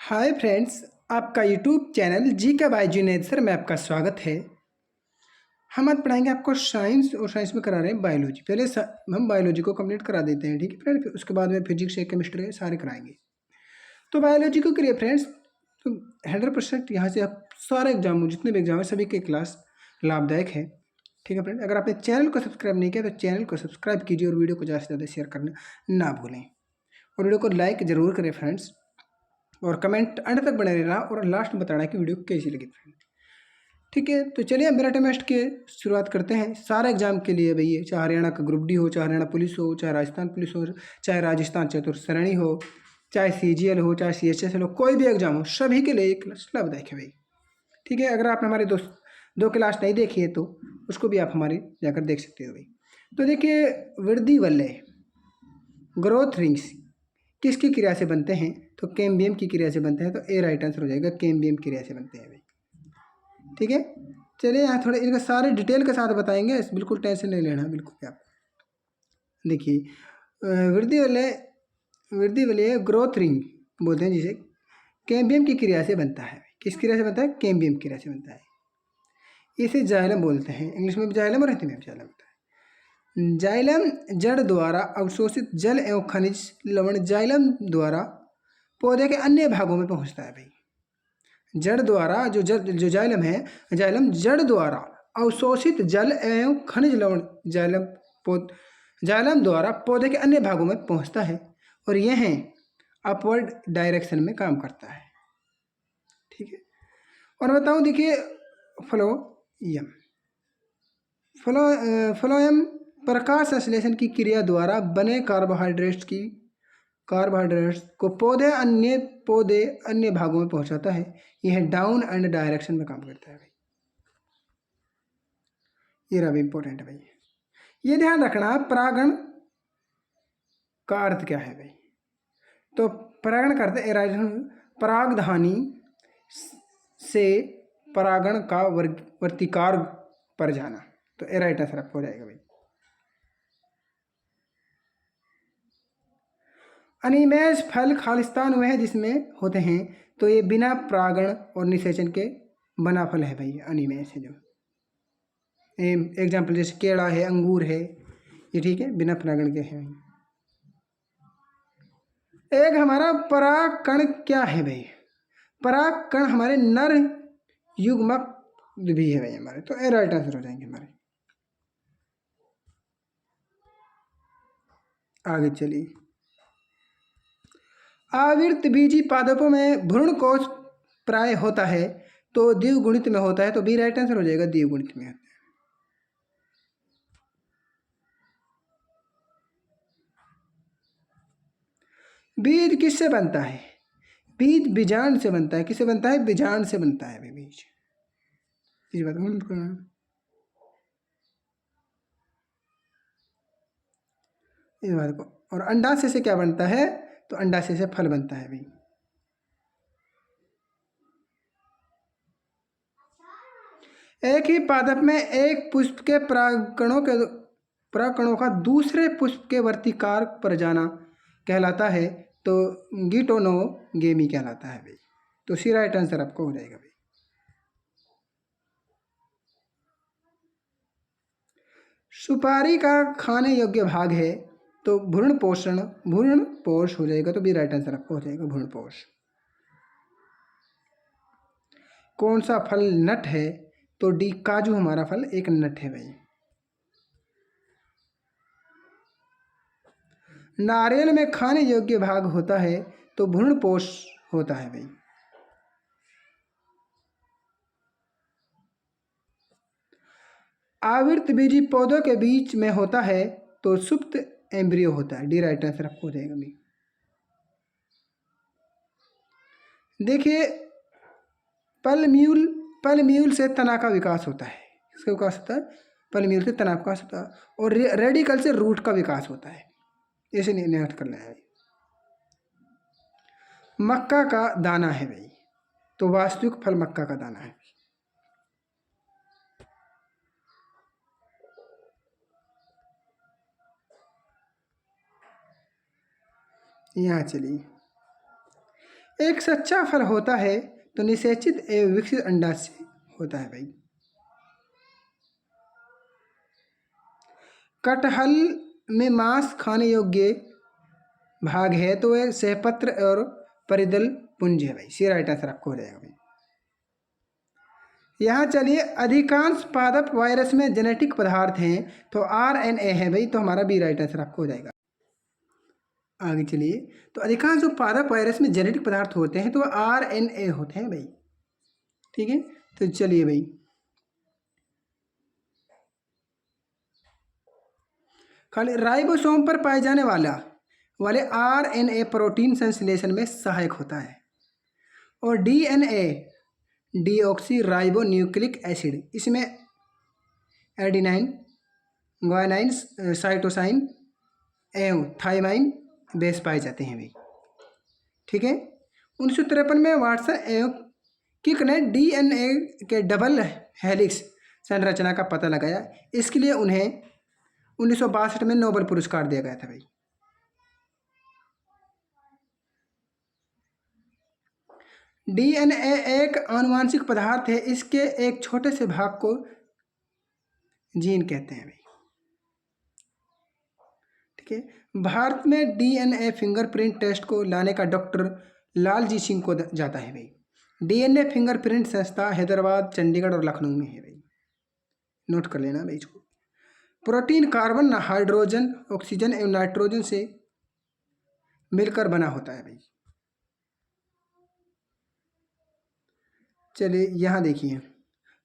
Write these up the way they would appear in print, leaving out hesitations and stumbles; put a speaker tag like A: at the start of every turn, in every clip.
A: Hi friends, आपका YouTube channel जी का bye जी nature में आपका स्वागत है। हम आज पढ़ाएंगे आपको साइंस और साइंस में करा रहे हैं बायोलॉजी। पहले हम बायोलॉजी को कंप्लीट करा देते हैं, ठीक है फ्रेंड। फिर उसके बाद में फिजिक्स है, केमिस्ट्री है, सारे कराएंगे। तो बायोलॉजी को करिए फ्रेंड्स, तो 100% यहाँ से आप सारे एग्जाम, जितने भी एग्जाम है सभी के क्लास लाभदायक है, ठीक है फ्रेंड। अगर आपने चैनल को सब्सक्राइब नहीं किया तो चैनल को सब्सक्राइब कीजिए और वीडियो को ज़्यादा से ज़्यादा शेयर करना ना भूलें, और वीडियो को लाइक ज़रूर करें फ्रेंड्स, और कमेंट अंत तक बने रहना और लास्ट में बताना कि वीडियो कैसी लगी फ्रेंड। ठीक है, तो चलिए मेरा टेस्ट के शुरुआत करते हैं। सारे एग्जाम के लिए भैया, चाहे हरियाणा का ग्रुप डी हो, चाहे हरियाणा पुलिस हो, चाहे राजस्थान पुलिस हो, चाहे राजस्थान चतुर्थ श्रेणी हो, चाहे CGL हो, चाहे CHSL हो, कोई भी एग्जाम हो, सभी के लिए एक लाभदायक है भाई। ठीक है, अगर आपने हमारे दो क्लास नहीं देखी है तो उसको भी आप हमारी जाकर देख सकते हो भाई। तो देखिए, वृद्धि वलय ग्रोथ रिंग्स किसकी क्रिया से बनते हैं? तो कैम्बियम की क्रिया से बनते हैं। तो ए राइट आंसर हो जाएगा, कैम्बियम क्रिया से बनते हैं भाई। ठीक है, चलिए यहाँ थोड़े इनका सारे डिटेल के साथ बताएंगे, बिल्कुल टेंशन नहीं लेना बिल्कुल भी आप। देखिए, वृद्धि वाले ग्रोथ रिंग बोलते हैं जिसे, कैम्बियम की क्रिया से बनता है। किस क्रिया से बनता है? कैम्बियम क्रिया से बनता है। इसे जाइलम बोलते हैं, इंग्लिश में भी जाइलम और हिंदी में भी जाइलम होता है। जाइलम जड़ द्वारा अवशोषित जल एवं खनिज लवण जाइलम द्वारा पौधे के अन्य भागों में पहुंचता है भाई। जड़ द्वारा जो जाइलम है, जाइलम जड़ द्वारा अवशोषित जल एवं खनिज लवण जाइलम द्वारा पौधे के अन्य भागों में पहुंचता है और यह अपवर्ड डायरेक्शन में काम करता है। ठीक है, और बताऊं, देखिए फ्लोयम फ्लोयम प्रकाश संश्लेषण की क्रिया द्वारा बने कार्बोहाइड्रेट्स को पौधे अन्य भागों में पहुंचाता है। यह डाउन एंड डायरेक्शन में काम करता है भाई। ये रहा इंपॉर्टेंट है भाई, ये ध्यान रखना। परागण का अर्थ क्या है भाई? तो परागण करते परागधानी से परागण का वर्तिकार पर जाना। तो ए राइट आंसर आपको हो जाएगा भाई। अनिमेष फल खालिस्तान वह है जिसमें होते हैं, तो ये बिना परागण और निषेचन के बना फल है भाई, अनिमेष है जो। एग्जाम्पल जैसे केला है, अंगूर है, ये ठीक है, बिना परागण के है भाई। एक हमारा परागकण क्या है भाई? परागकण हमारे नर युग्मक भी है भाई हमारे। तो ए राइट आंसर हो जाएंगे हमारे। आगे चलिए, आवर्त बीजी पादपों में भ्रूण कोश प्राय होता है, तो द्विगुणित में होता है। तो बी राइट आंसर हो जाएगा, द्विगुणित में। बीज किससे बनता है? बीज बीजांड से बनता है। किससे बनता है? बीजांड से बनता है बीज। इस बात को। और अंडाशय से क्या बनता है? तो अंडाशय से फल बनता है भाई। एक ही पादप में एक पुष्प के परागकणों का दूसरे पुष्प के वर्तिकार पर जाना कहलाता है। तो गिटोनोगेमी कहलाता है भाई। तो सी राइट आंसर आपको हो जाएगा भाई। सुपारी का खाने योग्य भाग है, तो भ्रूण पोष हो जाएगा। तो बी राइट आंसर आपको हो जाएगा, भ्रूण पोष। कौन सा फल नट है? तो डी काजू हमारा फल एक नट है भाई। नारियल में खाने योग्य भाग होता है, तो भ्रूण पोष होता है भाई। आवृत बीजी पौधों के बीच में होता है, तो सुप्त एम्ब्रियो होता है। डी राइट आंसर आपको हो जाएगा भाई। देखिए, पलम्यूल से तना का विकास होता है। किसका विकास होता है? पलम्यूल से तना का विकास होता है। और रेडिकल से रूट का विकास होता है। इसे नोट करना है। मक्का का दाना है भाई, तो वास्तविक फल मक्का का दाना है। यहाँ चलिए, एक सच्चा फल होता है तो निषेचित एवं विकसित अंडा से होता है भाई। कटहल में मांस खाने योग्य भाग है तो वह सहपत्र और परिदल पुंज है भाई। सी राइट आंसर आपको हो जाएगा भाई। यहाँ चलिए, अधिकांश पादप वायरस में जेनेटिक पदार्थ हैं तो RNA है भाई, तो हमारा बी राइट आंसर आपको हो जाएगा। आगे चलिए, तो अधिकांश जो पादप वायरस में जेनेटिक पदार्थ होते हैं तो RNA होते हैं भाई। ठीक है, तो चलिए भाई, खाली राइबोसोम पर पाए जाने वाले RNA प्रोटीन संश्लेषण में सहायक होता है। और DNA deoxy ribo nucleic acid, इसमें एडिनाइन, ग्वानाइन, साइटोसाइन एवं थाइमाइन बेस पाए जाते हैं भाई। ठीक है, 1953 में वाटसन एवं किक ने DNA के डबल हेलिक्स संरचना का पता लगाया। इसके लिए उन्हें 1962 में नोबेल पुरस्कार दिया गया था भाई। DNA एक आनुवांशिक पदार्थ है, इसके एक छोटे से भाग को जीन कहते हैं भाई। ठीक है, भारत में DNA फिंगरप्रिंट टेस्ट को लाने का डॉक्टर लालजी सिंह को जाता है भाई। DNA फिंगरप्रिंट संस्था हैदराबाद, चंडीगढ़ और लखनऊ में है भाई, नोट कर लेना भाई इसको। प्रोटीन कार्बन, हाइड्रोजन, ऑक्सीजन एवं नाइट्रोजन से मिलकर बना होता है भाई। चलिए यहाँ देखिए,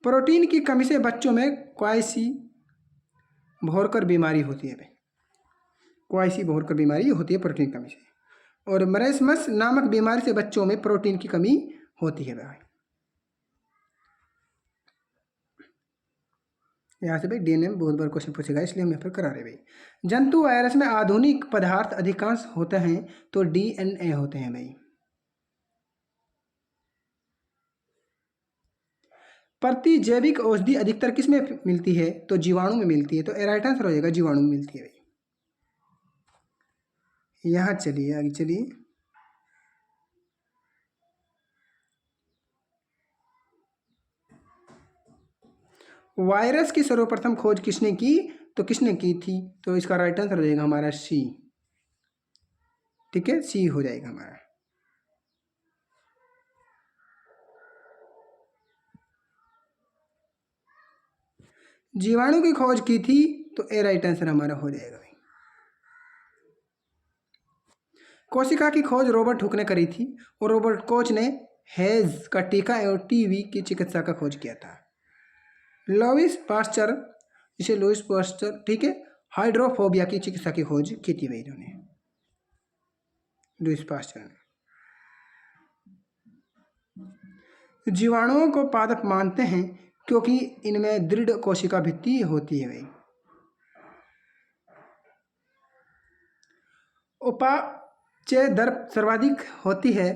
A: प्रोटीन की कमी से बच्चों में क्वाइसी-भोरकर बीमारी होती है भाई। क्वाइसी-भोरकर बीमारी होती है प्रोटीन की कमी से। और मरेसमस नामक बीमारी से बच्चों में प्रोटीन की कमी होती है भाई। यहाँ से भाई DNA में बहुत बार क्वेश्चन पूछेगा, इसलिए हम यहाँ पर करा रहे भाई। जंतु वायरस में आधुनिक पदार्थ अधिकांश होते हैं तो DNA होते हैं भाई। प्रतिजैविक औषधि अधिकतर किस में मिलती है तो जीवाणु में मिलती है, तो राइट आंसर हो जाएगा जीवाणु में मिलती है भाई। यहाँ चलिए आगे चलिए, वायरस की सर्वप्रथम खोज किसने की, तो किसने की थी, तो इसका राइट आंसर हो जाएगा हमारा सी। ठीक है, सी हो जाएगा हमारा। जीवाणु की खोज की थी तो ए राइट आंसर हमारा हो जाएगा भाई। कोशिका की खोज रॉबर्ट हुक ने करी थी और रॉबर्ट कोच ने हेज का टीका एवं टीबी की चिकित्सा का खोज किया था। लुईस पास्चर, इसे लुईस पास्चर, ठीक है, हाइड्रोफोबिया की चिकित्सा की खोज की थी भाई इन्होंने, लुईस पास्चर ने। जीवाणुओं को पादप मानते हैं क्योंकि इनमें दृढ़ कोशिका भित्ति होती है भाई। उपापचय दर सर्वाधिक होती है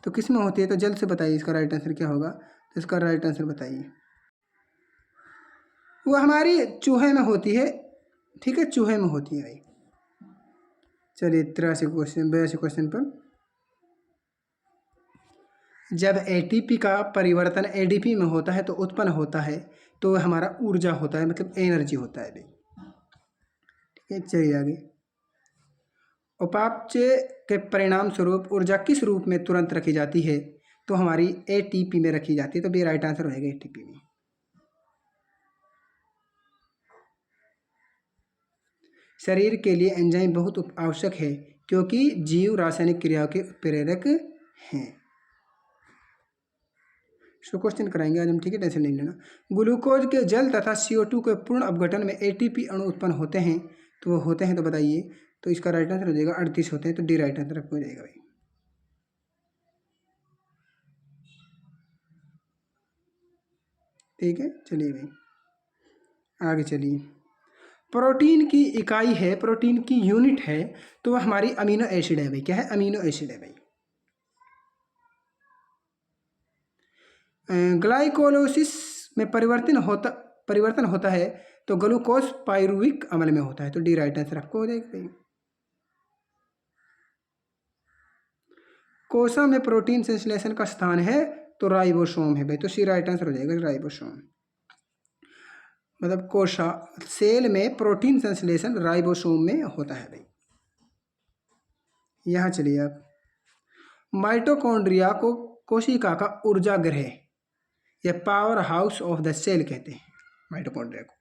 A: तो किस में होती है, तो जल्द से बताइए इसका राइट आंसर क्या होगा, तो इसका राइट आंसर बताइए। वो हमारी चूहे में होती है। ठीक है, चूहे में होती है भाई। चलिए 82 क्वेश्चन पर, जब ATP का परिवर्तन ADP में होता है तो उत्पन्न होता है तो वह हमारा ऊर्जा होता है, मतलब एनर्जी होता है भाई। ठीक है, चलिए आगे, उपापचय के परिणाम स्वरूप ऊर्जा किस रूप में तुरंत रखी जाती है, तो हमारी ATP में रखी जाती है, तो भी राइट आंसर होगा ATP में। शरीर के लिए एंजाइम बहुत आवश्यक है क्योंकि जीव रासायनिक क्रियाओं के उत्प्रेरक हैं। इसको क्वेश्चन कराएंगे आज हम, ठीक है, टेंशन नहीं लेना। ग्लूकोज के जल तथा CO2 के पूर्ण अपघटन में ATP अणु उत्पन्न होते हैं, तो वो होते हैं तो बताइए, तो इसका राइट आंसर हो जाएगा 38 होते हैं, तो डी राइट आंसर आपको हो जाएगा भाई। ठीक है, चलिए भाई आगे चलिए। प्रोटीन की इकाई है, प्रोटीन की यूनिट है, तो वह हमारी अमीनो एसिड है भाई। क्या है, अमीनो एसिड है भाई। ग्लाइकोलाइसिस में परिवर्तन होता है तो ग्लूकोज पाइरुविक अम्ल में होता है, तो डी राइट आंसर आपको हो जाएगा भाई। कोशा में प्रोटीन संश्लेषण का स्थान है तो राइबोसोम है भाई, तो सी राइट आंसर हो जाएगा राइबोसोम। मतलब कोशा सेल में प्रोटीन संश्लेषण राइबोसोम में होता है भाई। यहाँ चलिए आप, माइटोकॉन्ड्रिया को कोशिका का ऊर्जा गृह या powerhouse of the cell कहते हैं माइटोकॉन्ड्रिया को।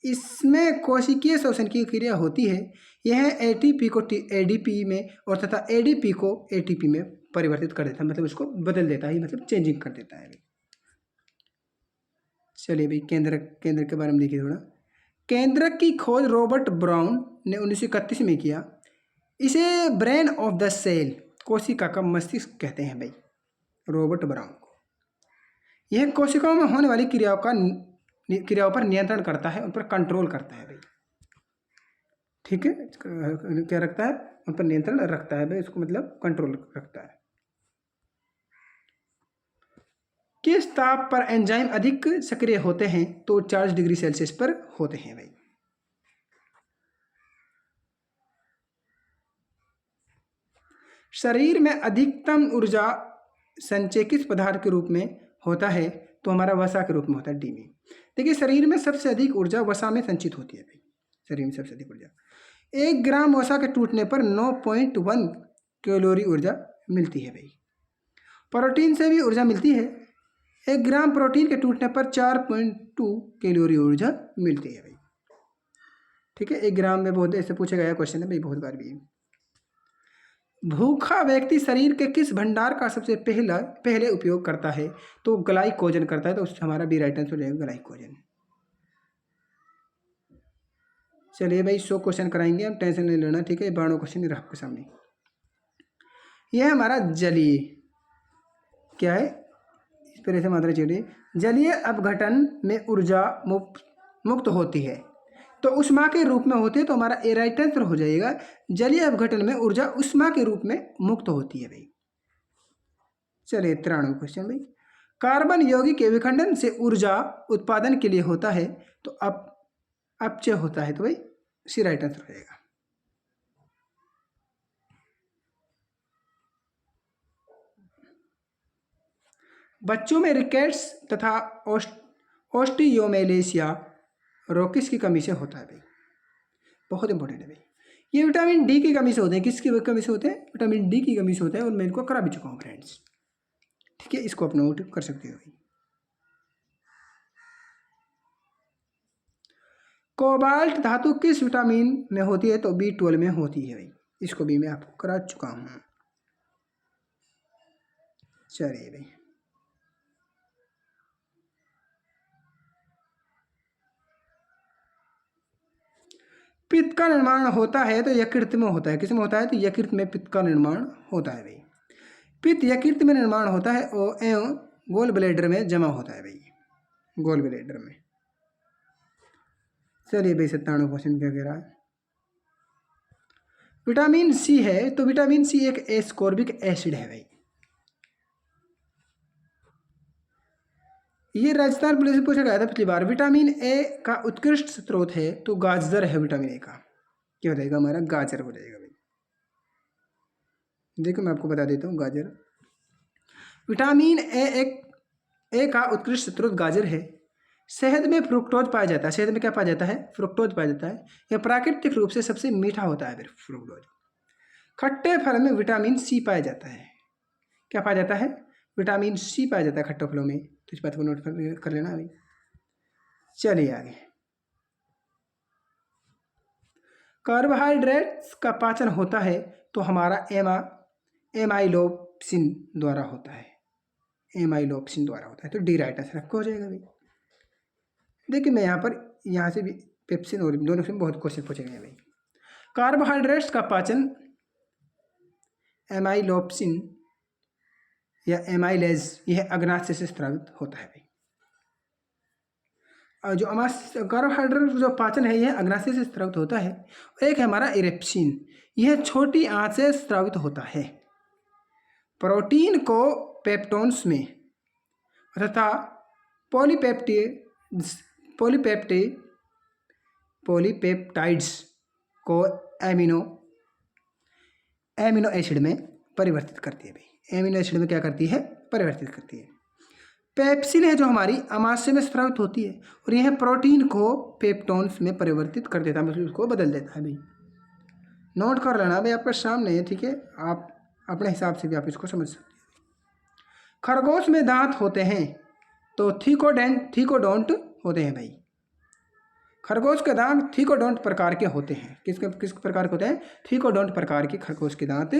A: इसमें कोशिकीय श्वसन की क्रिया होती है। यह एटीपी को एडीपी में और तथा एडीपी को एटीपी में परिवर्तित कर देता है, मतलब उसको बदल देता है, मतलब चेंजिंग कर देता है। चलिए भाई केंद्र के बारे में देखिए थोड़ा। केंद्रक की खोज रॉबर्ट ब्राउन ने 1931 में किया। इसे ब्रेन ऑफ द सेल, कोशिका का मस्तिष्क कहते हैं भाई, रॉबर्ट ब्राउन को। यह कोशिकाओं में होने वाली क्रियाओं पर नियंत्रण करता है, उन पर कंट्रोल करता है भाई। ठीक है, क्या रखता है, उन पर नियंत्रण रखता है भाई, उसको मतलब कंट्रोल रखता है। किस ताप पर एंजाइम अधिक सक्रिय होते हैं, तो 40 डिग्री सेल्सियस पर होते हैं भाई। शरीर में अधिकतम ऊर्जा संचय किस पदार्थ के रूप में होता है, तो हमारा वसा के रूप में होता है, डी में। देखिए शरीर में सबसे अधिक ऊर्जा वसा में संचित होती है भाई, शरीर में सबसे अधिक ऊर्जा। 1 ग्राम वसा के टूटने पर 9.1 कैलोरी ऊर्जा मिलती है भाई। प्रोटीन से भी ऊर्जा मिलती है। 1 ग्राम प्रोटीन के टूटने पर 4.2 कैलोरी ऊर्जा मिलती है भाई। ठीक है, 1 ग्राम में बहुत ऐसे पूछा गया क्वेश्चन है भाई, बहुत बार भी। भूखा व्यक्ति शरीर के किस भंडार का सबसे पहले उपयोग करता है, तो ग्लाइकोजन करता है, तो उससे हमारा बी राइट आंसर हो जाएगा ग्लाइकोजन। चलिए भाई 100 क्वेश्चन कराएंगे हम, टेंशन नहीं लेना। ठीक है, 92 क्वेश्चन रहा आपके सामने। यह हमारा जलीय क्या है, इस तरह से मात्रा चलिए। जलीय अपघटन में ऊर्जा मुक्त होती है, तो उष्मा के रूप में होती है, तो हमारा ए राइट आंसर हो जाएगा। जलीय अपघटन में ऊर्जा उष्मा के रूप में मुक्त होती है भाई। चलिए 93 क्वेश्चन भाई। कार्बन यौगिक के विखंडन से ऊर्जा उत्पादन के लिए होता है, तो अपचय होता है, तो भाई सी राइट आंसर हो जाएगा। बच्चों में रिकेट्स तथा ऑस्टियोमेलेशिया रोग किसकी कमी से होता है भाई, बहुत इंपॉर्टेंट है भाई। ये विटामिन डी की कमी से होते हैं। किसकी कमी से होते हैं, विटामिन डी की कमी से होता है, और मैं इनको करा भी चुका हूँ फ्रेंड्स। ठीक है, इसको आप नोट कर सकते हो भाई। कोबाल्ट धातु किस विटामिन में होती है, तो B12 में होती है भाई, इसको भी मैं आपको करा चुका हूँ। चलिए भाई, पित्त का निर्माण होता है तो यकृत में होता है, किस में होता है, तो यकृत में पित्त का निर्माण होता है भाई। पित्त यकृत में निर्माण होता है और एवं गोल ब्लैडर में जमा होता है भाई, गोल ब्लैडर में। चलिए भाई 97 क्वेश्चन क्या कह रहा है। विटामिन सी है, तो विटामिन सी एक एस्कॉर्बिक एसिड है भाई। ये राजस्थान पुलिस से पूछा गया था पिछली बार। विटामिन ए का उत्कृष्ट स्रोत है, तो गाजर है विटामिन ए का, क्या हो जाएगा हमारा, गाजर हो जाएगा भाई। देखो मैं आपको बता देता हूँ, गाजर विटामिन ए का उत्कृष्ट स्रोत गाजर है। शहद में फ्रुक्टोज पाया जाता है, शहद में क्या पाया जाता है, फ्रुक्टोज पाया जाता है। यह प्राकृतिक रूप से सबसे मीठा होता है फिर फ्रुक्टोज। खट्टे फल में विटामिन सी पाया जाता है, क्या पाया जाता है, विटामिन सी पाया जाता है खट्टे फलों में, तो इस बात को नोट कर लेना अभी। चलिए आगे। कार्बोहाइड्रेट्स का पाचन होता है, तो हमारा एमाइलोप्सिन द्वारा होता है, एमाइलोप्सिन द्वारा होता है, तो डी राइट आंसर आपको हो जाएगा भाई। देखिए मैं यहाँ से भी पेप्सिन और दोनों से बहुत क्वेश्चन पूछे गए भाई। कार्बोहाइड्रेट्स का पाचन एमाइलोप्सिन या एमाइलेज, यह अग्नाशय से स्रावित होता है भाई। और जो कार्बोहाइड्रेट जो पाचन है, यह अग्नाशय से स्रावित होता है। और एक है हमारा इरेप्सिन, यह छोटी आंत से स्रावित होता है। प्रोटीन को पेप्टोन्स में तथा पॉलीपेप्टाइड्स को एमिनो एसिड में परिवर्तित करती है भाई, एमिनो एसिड में क्या करती है, परिवर्तित करती है। पेप्सिन है जो हमारी अमाशय में स्रावित होती है और यह प्रोटीन को पेप्टोन्स में परिवर्तित कर देता है, मतलब उसको बदल देता है भाई। नोट कर लेना भाई, आपके सामने है, ठीक है, आप अपने हिसाब से भी आप इसको समझ सकते हैं। खरगोश में दांत होते हैं तो थीकोडोंट होते हैं भाई। खरगोश के दांत थीकोडोंट प्रकार के होते हैं। किस प्रकार के होते हैं, थीकोडोंट प्रकार के खरगोश के दांत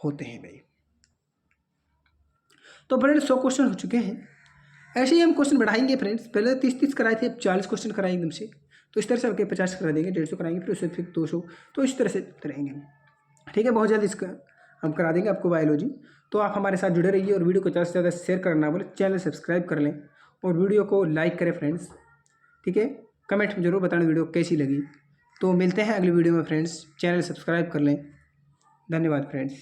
A: होते हैं भाई। तो फ्रेंड्स 100 क्वेश्चन हो चुके हैं। ऐसे ही हम क्वेश्चन बढ़ाएंगे फ्रेंड्स, पहले 30 कराए थे, अब 40 क्वेश्चन कराएंगे एकदम से। तो इस तरह से आपके 50 करा देंगे, 150 कराएंगे, फिर उससे फिर 200, तो इस तरह से करेंगे, ठीक है। बहुत जल्द इसका हम करा देंगे आपको बायोलॉजी। तो आप हमारे साथ जुड़े रहिए और वीडियो को ज़्यादा से ज़्यादा शेयर करना बोले, चैनल सब्सक्राइब कर लें और वीडियो को लाइक करें फ्रेंड्स, ठीक है। कमेंट में जरूर बताना वीडियो कैसी लगी। तो मिलते हैं अगली वीडियो में फ्रेंड्स, चैनल सब्सक्राइब कर लें। धन्यवाद फ्रेंड्स।